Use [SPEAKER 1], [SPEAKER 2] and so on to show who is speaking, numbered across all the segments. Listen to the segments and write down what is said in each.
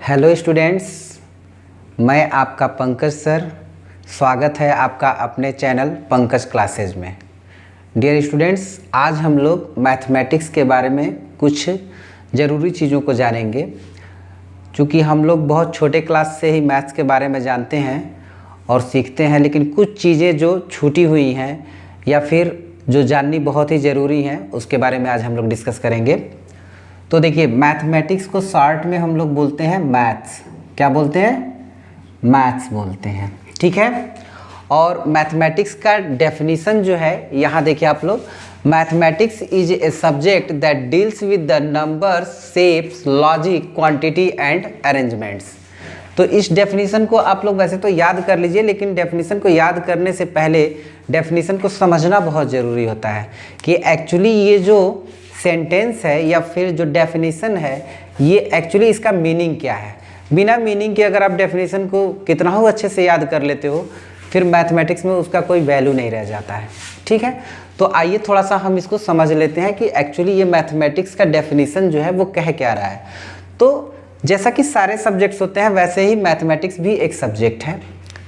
[SPEAKER 1] Hello students, मैं आपका Pankaj sir. स्वागत है आपका अपने चैनल पंकज क्लासेज में। डियर स्टूडेंट्स, आज हम लोग मैथमेटिक्स के बारे में कुछ ज़रूरी चीज़ों को जानेंगे। चूँकि हम लोग बहुत छोटे क्लास से ही मैथ्स के बारे में जानते हैं और सीखते हैं, लेकिन कुछ चीज़ें जो छूटी हुई हैं या फिर जो जाननी बहुत ही ज़रूरी हैं उसके बारे में आज हम लोग डिस्कस करेंगे। तो देखिए, मैथमेटिक्स को शॉर्ट में हम लोग बोलते हैं मैथ्स। क्या बोलते हैं? मैथ्स बोलते हैं, ठीक है। और मैथमेटिक्स का डेफिनीशन जो है यहाँ देखिए आप लोग, mathematics is a subject that deals with the numbers, shapes, logic, quantity and arrangements. तो इस डेफिनीशन को आप लोग वैसे तो याद कर लीजिए, लेकिन डेफिनीशन को याद करने से पहले डेफिनीशन को समझना बहुत ज़रूरी होता है कि एक्चुअली ये जो सेंटेंस है या फिर जो डेफिनेशन है ये एक्चुअली इसका मीनिंग क्या है। बिना मीनिंग के अगर आप डेफिनेशन को कितना हो अच्छे से याद कर लेते हो, फिर मैथमेटिक्स में उसका कोई वैल्यू नहीं रह जाता है, ठीक है। तो आइए थोड़ा सा हम इसको समझ लेते हैं कि एक्चुअली ये मैथमेटिक्स का डेफिनेशन जो है वो कह क्या रहा है। तो जैसा कि सारे सब्जेक्ट्स होते हैं वैसे ही मैथमेटिक्स भी एक सब्जेक्ट है,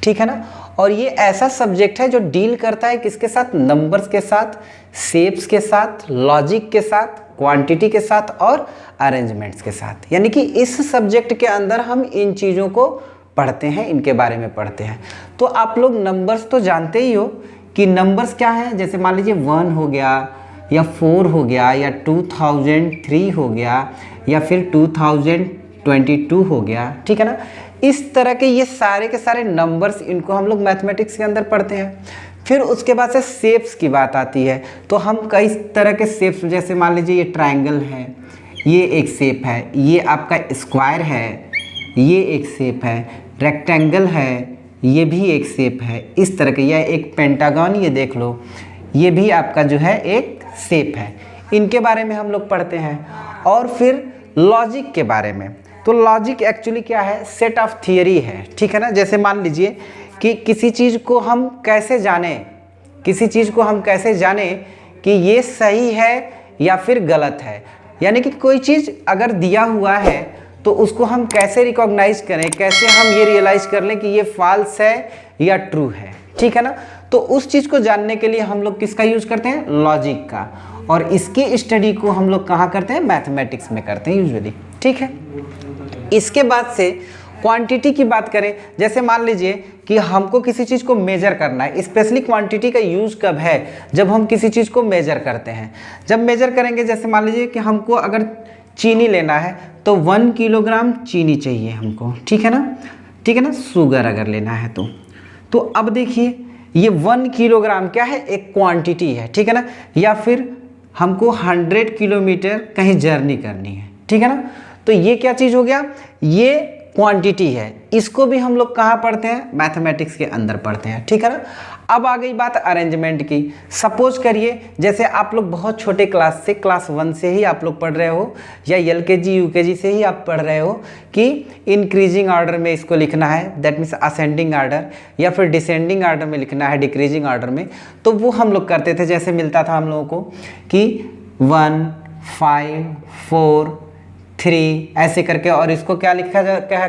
[SPEAKER 1] ठीक है ना। और ये ऐसा सब्जेक्ट है जो डील करता है किसके साथ? नंबर्स के साथ, शेप्स के साथ, लॉजिक के साथ, क्वांटिटी के साथ और अरेंजमेंट्स के साथ। यानी कि इस सब्जेक्ट के अंदर हम इन चीज़ों को पढ़ते हैं, इनके बारे में पढ़ते हैं। तो आप लोग नंबर्स तो जानते ही हो कि नंबर्स क्या है। जैसे मान लीजिए 1 हो गया या 4 हो गया या 2003 हो गया या फिर 2022 हो गया, ठीक है ना। इस तरह के ये सारे के सारे नंबर्स, इनको हम लोग मैथमेटिक्स के अंदर पढ़ते हैं। फिर उसके बाद से शेप्स की बात आती है, तो हम कई तरह के शेप्स, जैसे मान लीजिए ये ट्रायंगल है, ये एक शेप है, ये आपका स्क्वायर है, ये एक शेप है, रेक्टेंगल है, ये भी एक शेप है, इस तरह के, यह एक पेंटागन, ये देख लो, ये भी आपका जो है एक शेप है। इनके बारे में हम लोग पढ़ते हैं। और फिर लॉजिक के बारे में, तो लॉजिक एक्चुअली क्या है? सेट ऑफ थियरी है, ठीक है ना। जैसे मान लीजिए कि किसी चीज़ को हम कैसे जानें, किसी चीज़ को हम कैसे जानें कि ये सही है या फिर गलत है। यानी कि कोई चीज़ अगर दिया हुआ है तो उसको हम कैसे रिकॉग्नाइज करें, कैसे हम ये रियलाइज़ कर लें कि ये फॉल्स है या ट्रू है, ठीक है ना। तो उस चीज़ को जानने के लिए हम लोग किसका यूज़ करते हैं? लॉजिक का। और इसकी स्टडी को हम लोग कहाँ करते हैं? मैथमेटिक्स में करते हैं यूजुअली, ठीक है। इसके बाद से क्वांटिटी की बात करें, जैसे मान लीजिए कि हमको किसी चीज़ को मेजर करना है। स्पेशली क्वांटिटी का यूज़ कब है? जब हम किसी चीज़ को मेजर करते हैं। जब मेजर करेंगे, जैसे मान लीजिए कि हमको अगर चीनी लेना है तो 1 किलोग्राम चीनी चाहिए हमको, ठीक है ना, ठीक है ना। शुगर अगर लेना है तो अब देखिए ये 1 किलोग्राम क्या है? एक क्वांटिटी है, ठीक है ना। या फिर हमको 100 किलोमीटर कहीं जर्नी करनी है, ठीक है ना। तो ये क्या चीज़ हो गया? ये क्वांटिटी है। इसको भी हम लोग कहाँ पढ़ते हैं? मैथमेटिक्स के अंदर पढ़ते हैं, ठीक है ना। अब आ गई बात अरेंजमेंट की। सपोज करिए जैसे आप लोग बहुत छोटे क्लास से, क्लास 1 से ही आप लोग पढ़ रहे हो या LKG UKG से ही आप पढ़ रहे हो कि इंक्रीजिंग ऑर्डर में इसको लिखना है, दैट मीन्स असेंडिंग ऑर्डर, या फिर डिसेंडिंग ऑर्डर में लिखना है, डिक्रीजिंग ऑर्डर में। तो वो हम लोग करते थे। जैसे मिलता था हम लोगों को कि 1, 5, 4, 3 ऐसे करके, और इसको क्या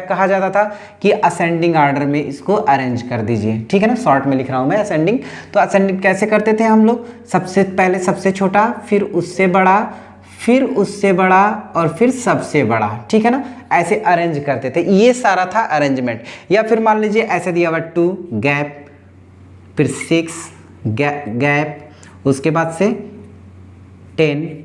[SPEAKER 1] कहा जाता था कि असेंडिंग ऑर्डर में इसको अरेंज कर दीजिए, ठीक है ना। शॉर्ट में लिख रहा हूँ मैं असेंडिंग। तो असेंडिंग कैसे करते थे हम लोग? सबसे पहले सबसे छोटा, फिर उससे बड़ा, फिर उससे बड़ा और फिर सबसे बड़ा, ठीक है ना। ऐसे अरेंज करते थे। ये सारा था अरेंजमेंट। या फिर मान लीजिए ऐसे दिया हुआ 2 गैप, फिर 6 गैप, उसके बाद से 10।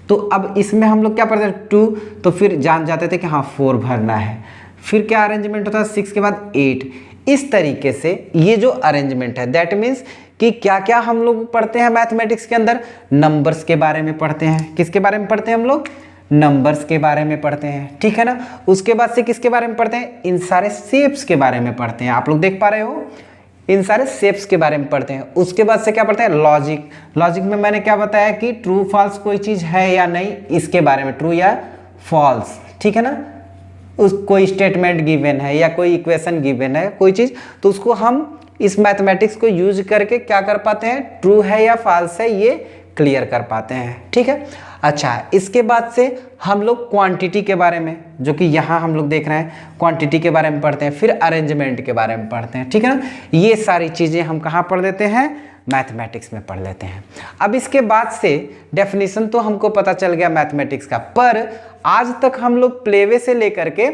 [SPEAKER 1] तो अब इसमें हम लोग क्या पढ़ते हैं? 2, तो फिर जान जाते थे कि हाँ 4 भरना है। फिर क्या अरेंजमेंट होता है? 6 के बाद 8। इस तरीके से ये जो अरेंजमेंट है, दैट मीन्स कि क्या क्या हम लोग पढ़ते हैं मैथमेटिक्स के अंदर? नंबर्स के बारे में पढ़ते हैं। किसके बारे में पढ़ते हैं हम लोग? नंबर्स के बारे में पढ़ते हैं, ठीक है ना। उसके बाद से किसके बारे में पढ़ते हैं? इन सारे शेप्स के बारे में पढ़ते हैं। आप लोग देख पा रहे हो, इन सारे शेप्स के बारे में पढ़ते हैं। उसके बाद से क्या पढ़ते हैं? लॉजिक। लॉजिक में मैंने क्या बताया कि ट्रू फॉल्स कोई चीज़ है या नहीं, इसके बारे में, ट्रू या फॉल्स, ठीक है ना। उस कोई स्टेटमेंट गिवन है या कोई इक्वेशन गिवन है कोई चीज़, तो उसको हम इस मैथमेटिक्स को यूज करके क्या कर पाते हैं? ट्रू है या फॉल्स है ये क्लियर कर पाते हैं। ठीक है, अच्छा इसके बाद से हम लोग क्वांटिटी के बारे में, जो कि यहाँ हम लोग देख रहे हैं, क्वांटिटी के बारे में पढ़ते हैं, फिर अरेंजमेंट के बारे में पढ़ते हैं। ठीक है ना, ये सारी चीज़ें हम कहाँ पढ़ लेते हैं, मैथमेटिक्स में पढ़ लेते हैं। अब इसके बाद से डेफिनेशन तो हमको पता चल गया मैथमेटिक्स का, पर आज तक हम लोग प्लेवे से लेकर के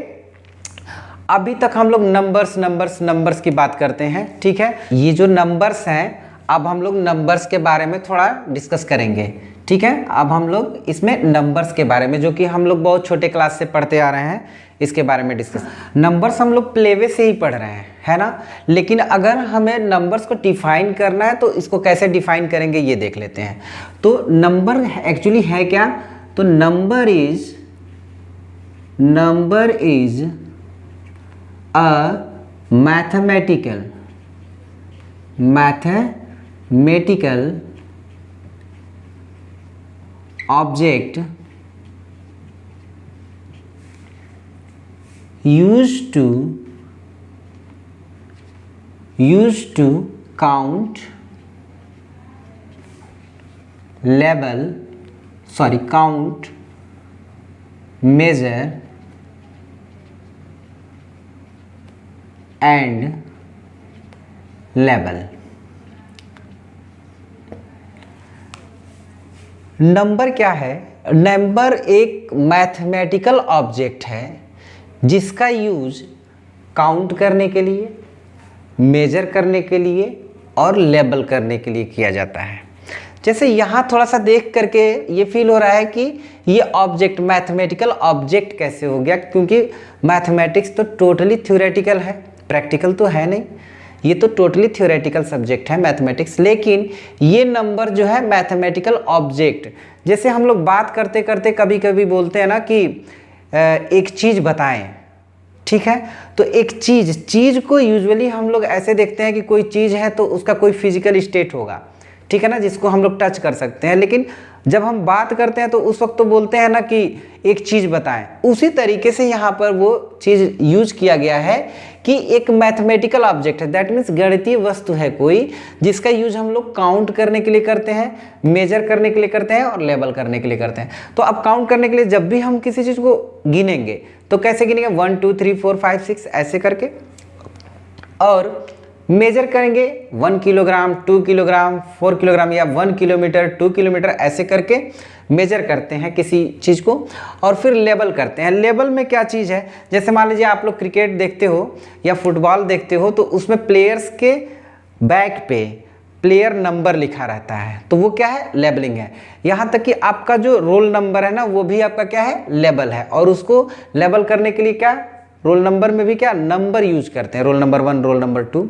[SPEAKER 1] अभी तक हम लोग नंबर्स की बात करते हैं। ठीक है, ये जो नंबर्स हैं, अब हम लोग नंबर्स के बारे में थोड़ा डिस्कस करेंगे। ठीक है, अब हम लोग इसमें नंबर्स के बारे में, जो कि हम लोग बहुत छोटे क्लास से पढ़ते आ रहे हैं, इसके बारे में डिस्कस। नंबर्स हम लोग प्लेवे से ही पढ़ रहे हैं, है ना, लेकिन अगर हमें नंबर्स को डिफाइन करना है तो इसको कैसे डिफाइन करेंगे ये देख लेते हैं। तो नंबर एक्चुअली है क्या, तो number is a mathematical object used to count, measure and label। Number क्या है, नंबर एक मैथमेटिकल ऑब्जेक्ट है जिसका यूज काउंट करने के लिए, मेजर करने के लिए और लेबल करने के लिए किया जाता है। जैसे यहाँ थोड़ा सा देख करके ये फील हो रहा है कि ये ऑब्जेक्ट मैथमेटिकल ऑब्जेक्ट कैसे हो गया, क्योंकि मैथमेटिक्स तो टोटली थ्योरेटिकल है, प्रैक्टिकल तो है नहीं, ये तो टोटली थ्योरेटिकल सब्जेक्ट है मैथमेटिक्स। लेकिन ये नंबर जो है मैथमेटिकल ऑब्जेक्ट, जैसे हम लोग बात करते करते कभी कभी बोलते हैं ना कि एक चीज़ बताएं। ठीक है, तो एक चीज़ को यूजुअली हम लोग ऐसे देखते हैं कि कोई चीज़ है तो उसका कोई फिजिकल स्टेट होगा, ठीक है ना, जिसको हम लोग टच कर सकते हैं। लेकिन जब हम बात करते हैं तो उस वक्त तो बोलते हैं ना कि एक चीज़ बताएं। उसी तरीके से यहाँ पर वो चीज़ यूज किया गया है कि एक मैथमेटिकल ऑब्जेक्ट है, दैट मीन्स गणितीय वस्तु है कोई, जिसका यूज हम लोग काउंट करने के लिए करते हैं, मेजर करने के लिए करते हैं और लेबल करने के लिए करते हैं। तो अब काउंट करने के लिए जब भी हम किसी चीज़ को गिनेंगे तो कैसे गिनेंगे, 1 2 3 4 5 6 ऐसे करके, और मेजर करेंगे 1 किलोग्राम, 2 किलोग्राम, 4 किलोग्राम या 1 किलोमीटर, 2 किलोमीटर ऐसे करके मेजर करते हैं किसी चीज़ को, और फिर लेबल करते हैं। लेबल में क्या चीज़ है, जैसे मान लीजिए आप लोग क्रिकेट देखते हो या फुटबॉल देखते हो तो उसमें प्लेयर्स के बैक पे प्लेयर नंबर लिखा रहता है, तो वो क्या है, लेबलिंग है। यहाँ तक कि आपका जो रोल नंबर है ना, वो भी आपका क्या है, लेबल है। और उसको लेबल करने के लिए क्या, रोल नंबर में भी क्या नंबर यूज करते हैं, रोल नंबर 1, रोल नंबर 2।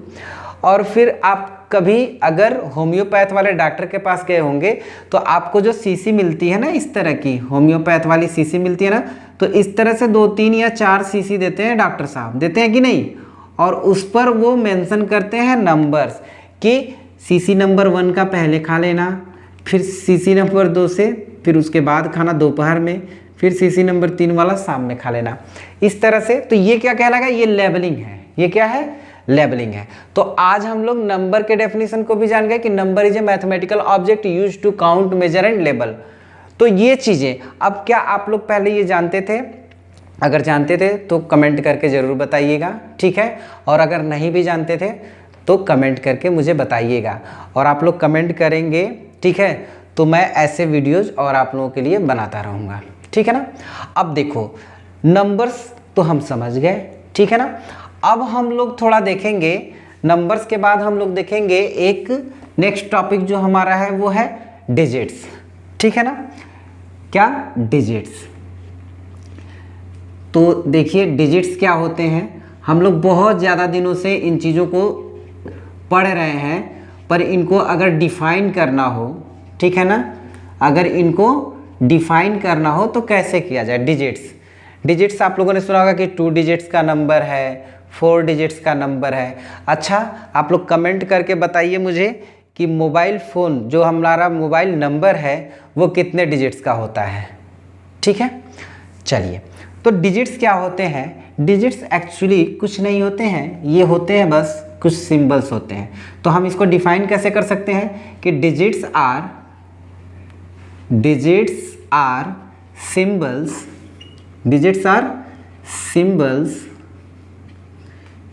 [SPEAKER 1] और फिर आप कभी अगर होम्योपैथ वाले डॉक्टर के पास गए होंगे तो आपको जो शीशी मिलती है ना, इस तरह की होम्योपैथ वाली शीशी मिलती है ना, तो इस तरह से 2 3 या 4 शीशी देते हैं डॉक्टर साहब, देते हैं कि नहीं, और उस पर वो मेंशन करते हैं नंबर्स कि शीशी नंबर 1 का पहले खा लेना, फिर शीशी नंबर 2 से, फिर उसके बाद खाना दोपहर में, फिर शीशी नंबर 3 वाला शाम में खा लेना, इस तरह से। तो ये क्या कहलाएगा, ये लेबलिंग है। ये क्या है, लेबलिंग है। तो आज हम लोग नंबर के डेफिनेशन को भी जान गए कि number is a mathematical object used to count, measure and label. तो ये चीज़ें, अब क्या आप लोग पहले ये जानते थे? अगर जानते थे तो कमेंट करके ज़रूर बताइएगा, ठीक है। और अगर नहीं भी जानते थे तो कमेंट करके मुझे बताइएगा, और आप लोग कमेंट करेंगे, ठीक है, तो मैं ऐसे वीडियोज़ और आप लोगों के लिए बनाता रहूँगा, ठीक है ना। अब देखो, नंबर्स तो हम समझ गए, ठीक है ना। अब हम लोग थोड़ा देखेंगे नंबर्स के बाद हम लोग देखेंगे एक नेक्स्ट टॉपिक जो हमारा है वो है डिजिट्स, ठीक है ना। क्या, डिजिट्स। तो देखिए डिजिट्स क्या होते हैं, हम लोग बहुत ज़्यादा दिनों से इन चीज़ों को पढ़ रहे हैं, पर इनको अगर डिफाइन करना हो, ठीक है ना, अगर इनको डिफाइन करना हो तो कैसे किया जाए। डिजिट्स आप लोगों ने सुना होगा कि 2 डिजिट्स का नंबर है, 4 डिजिट्स का नंबर है। अच्छा, आप लोग कमेंट करके बताइए मुझे कि मोबाइल फ़ोन जो हमारा मोबाइल नंबर है वो कितने डिजिट्स का होता है, ठीक है। चलिए, तो डिजिट्स क्या होते हैं? डिजिट्स एक्चुअली कुछ नहीं होते हैं, ये होते हैं बस कुछ सिंबल्स होते हैं। तो हम इसको डिफाइन कैसे कर सकते हैं कि digits are Digits are symbols. Digits are symbols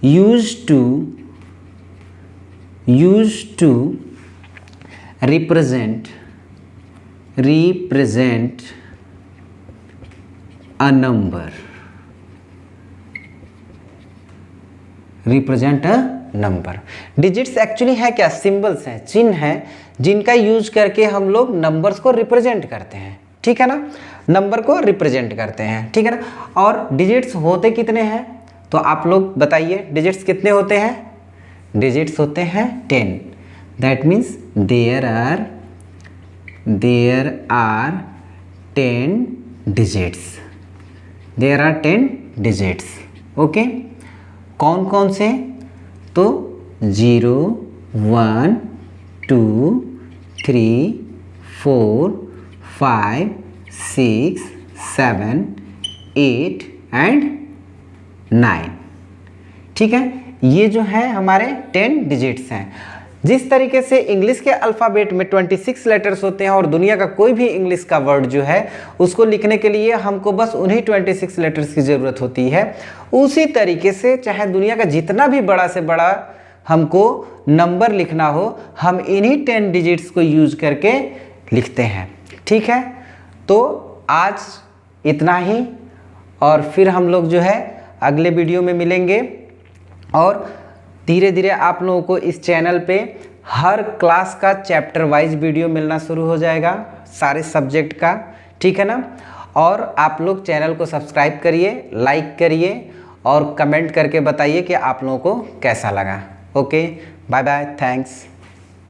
[SPEAKER 1] used to represent a number. Represent a number. Digits actually है क्या? सिंबल्स हैं, चिन्ह हैं, जिनका यूज करके हम लोग नंबर्स को रिप्रेजेंट करते हैं, ठीक है ना, नंबर को रिप्रेजेंट करते हैं, ठीक है ना। और डिजिट्स होते कितने हैं तो आप लोग बताइए, डिजिट्स कितने होते हैं? डिजिट्स होते हैं 10। That means there are 10 digits. There are 10 digits. Okay, कौन कौन से? तो 0 1 2 3 4 5 6 7 8 एंड 9, ठीक है। ये जो है हमारे 10 डिजिट्स हैं। जिस तरीके से इंग्लिश के अल्फ़ाबेट में 26 लेटर्स होते हैं और दुनिया का कोई भी इंग्लिश का वर्ड जो है उसको लिखने के लिए हमको बस उन्हीं 26 लेटर्स की ज़रूरत होती है, उसी तरीके से चाहे दुनिया का जितना भी बड़ा से बड़ा हमको नंबर लिखना हो, हम इन्हीं 10 डिजिट्स को यूज करके लिखते हैं, ठीक है। तो आज इतना ही, और फिर हम लोग जो है अगले वीडियो में मिलेंगे, और धीरे धीरे आप लोगों को इस चैनल पे हर क्लास का चैप्टर वाइज वीडियो मिलना शुरू हो जाएगा, सारे सब्जेक्ट का, ठीक है ना। और आप लोग चैनल को सब्सक्राइब करिए, लाइक करिए और कमेंट करके बताइए कि आप लोगों को कैसा लगा। Okay, bye bye, thanks.